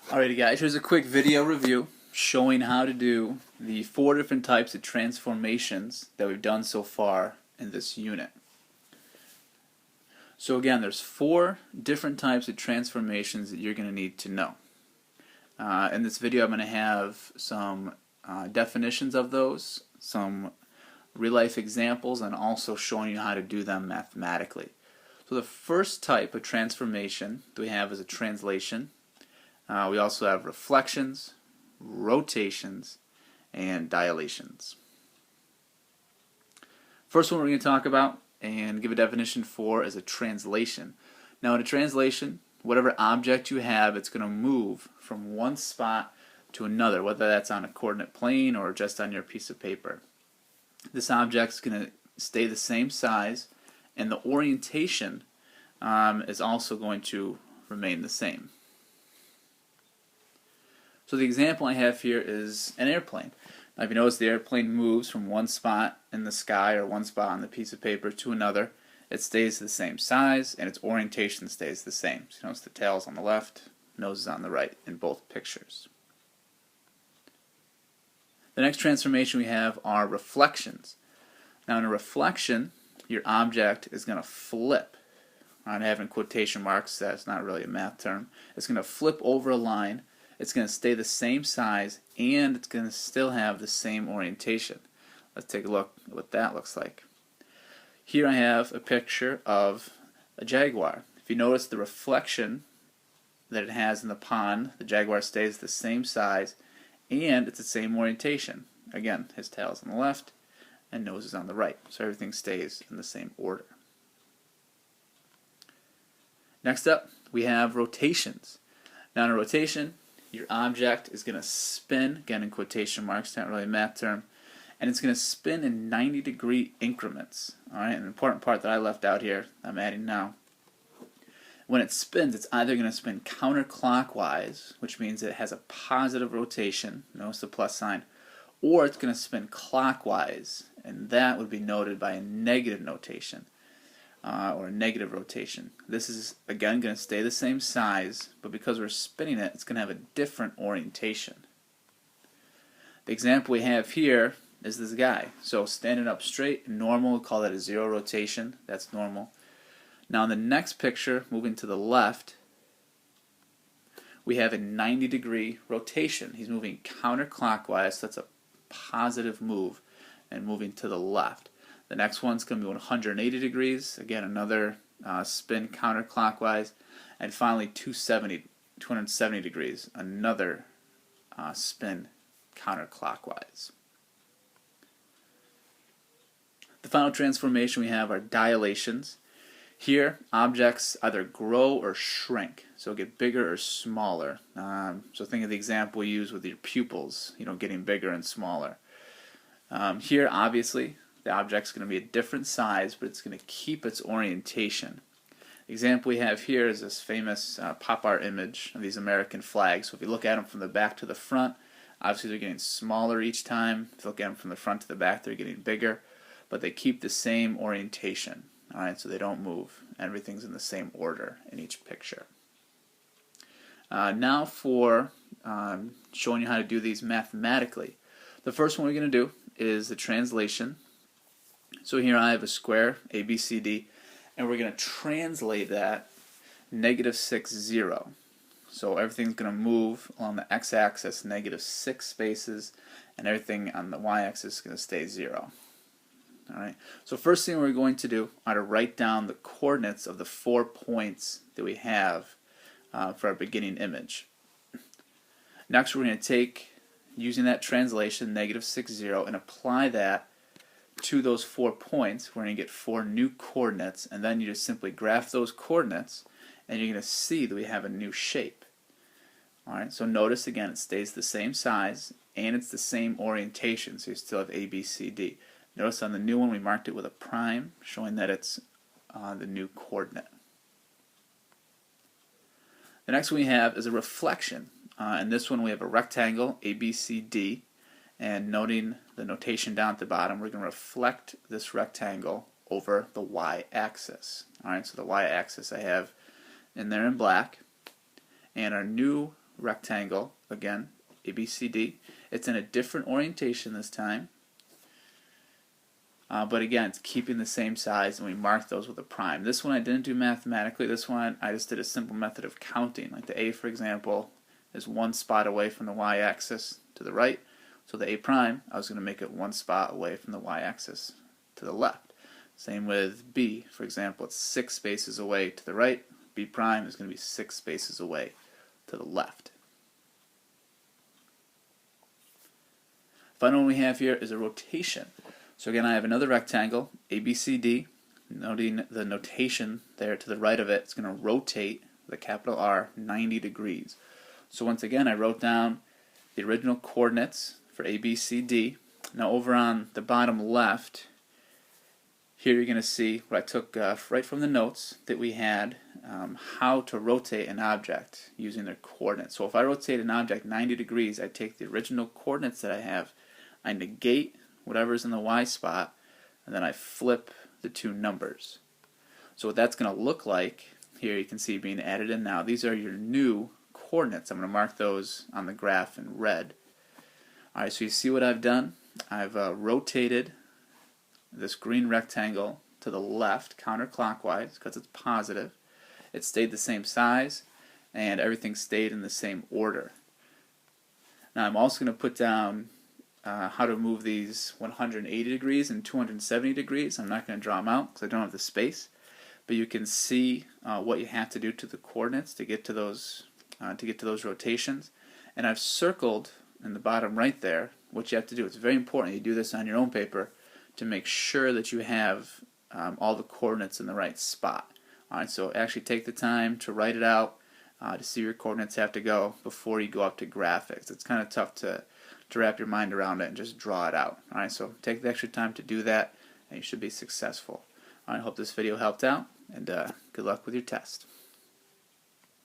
Alrighty guys, here's a quick video review showing how to do the 4 different types of transformations that we've done so far in this unit. So again, there's 4 different types of transformations that you're going to need to know. In this video I'm going to have some definitions of those, some real-life examples, and also showing you how to do them mathematically. So the first type of transformation that we have is a translation. We also have reflections, rotations, and dilations. First one we're going to talk about and give a definition for is a translation. Now in a translation, whatever object you have, it's going to move from one spot to another, whether that's on a coordinate plane or just on your piece of paper. This object is going to stay the same size, and the orientation is also going to remain the same. So the example I have here is an airplane. Now if you notice, the airplane moves from one spot in the sky or one spot on the piece of paper to another. It stays the same size and its orientation stays the same. So you notice the tail's on the left, nose is on the right in both pictures. The next transformation we have are reflections. Now in a reflection, your object is going to flip. I'm having quotation marks, that's not really a math term. It's going to flip over a line. It's going to stay the same size, and it's going to still have the same orientation. Let's take a look at what that looks like. Here I have a picture of a jaguar. If you notice the reflection that it has in the pond, the jaguar stays the same size, and it's the same orientation. Again, his tail is on the left, and nose is on the right, so everything stays in the same order. Next up, we have rotations. Now in a rotation, your object is going to spin, again in quotation marks, not really a math term, and it's going to spin in 90-degree increments. Alright, an important part that I left out here, I'm adding now. When it spins, it's either going to spin counterclockwise, which means it has a positive rotation, notice the plus sign, or it's going to spin clockwise, and that would be noted by a negative notation. Or a negative rotation. This is again going to stay the same size, but because we're spinning it, it's going to have a different orientation. The example we have here is this guy. So standing up straight, normal, we'll call that a 0 rotation. That's normal. Now in the next picture, moving to the left, we have a 90-degree rotation. He's moving counterclockwise, so that's a positive move, and moving to the left. The next one's going to be 180 degrees, again another spin counterclockwise, and finally 270 degrees, another spin counterclockwise. The final transformation we have are dilations. Here, objects either grow or shrink, so get bigger or smaller. So think of the example we use with your pupils, getting bigger and smaller. Here, obviously, the object's going to be a different size, but it's going to keep its orientation. The example we have here is this famous pop art image of these American flags. So if you look at them from the back to the front, obviously they're getting smaller each time. If you look at them from the front to the back, they're getting bigger, but they keep the same orientation. Alright, so they don't move. Everything's in the same order in each picture. Now for showing you how to do these mathematically. The first one we're going to do is the translation. So here I have a square, ABCD, and we're going to translate that -6, 0. So everything's going to move along the x-axis -6 spaces, and everything on the y-axis is going to stay 0. Alright, so first thing we're going to do are to write down the coordinates of the 4 points that we have for our beginning image. Next we're going to take, using that translation, -6, 0, and apply that to those 4 points. We're going to get 4 new coordinates, and then you just simply graph those coordinates, and you're going to see that we have a new shape. Alright, so notice again it stays the same size, and it's the same orientation, so you still have A, B, C, D. Notice on the new one we marked it with a prime, showing that it's the new coordinate. The next one we have is a reflection. In this one we have a rectangle, A, B, C, D, and noting the notation down at the bottom, we're going to reflect this rectangle over the y-axis. Alright, so the y-axis I have in there in black, and our new rectangle, again, ABCD. It's in a different orientation this time. But again, it's keeping the same size, and we mark those with a prime. This one I didn't do mathematically. This one I just did a simple method of counting. Like the A, for example, is one spot away from the y-axis to the right. So the A prime, I was going to make it one spot away from the y-axis to the left. Same with B, for example, it's 6 spaces away to the right. B prime is going to be 6 spaces away to the left. Final one we have here is a rotation. So again, I have another rectangle, ABCD, noting the notation there to the right of it. It's going to rotate with a capital R 90 degrees. So once again, I wrote down the original coordinates for ABCD. Now over on the bottom left, here you're going to see what I took right from the notes that we had, how to rotate an object using their coordinates. So if I rotate an object 90 degrees, I take the original coordinates that I have, I negate whatever's in the y spot, and then I flip the two numbers. So what that's going to look like, here you can see being added in now. These are your new coordinates. I'm going to mark those on the graph in red. Alright, so you see what I've done? I've rotated this green rectangle to the left counterclockwise because it's positive. It stayed the same size, and everything stayed in the same order. Now I'm also going to put down how to move these 180 degrees and 270 degrees. I'm not going to draw them out because I don't have the space, but you can see what you have to do to the coordinates to get to those rotations. And I've circled in the bottom right there what you have to do. It's very important you do this on your own paper to make sure that you have all the coordinates in the right spot. Alright, so actually take the time to write it out to see where your coordinates have to go before you go up to graphics. It's kind of tough to wrap your mind around it and just draw it out. Alright, so take the extra time to do that and you should be successful. I hope this video helped out, and good luck with your test.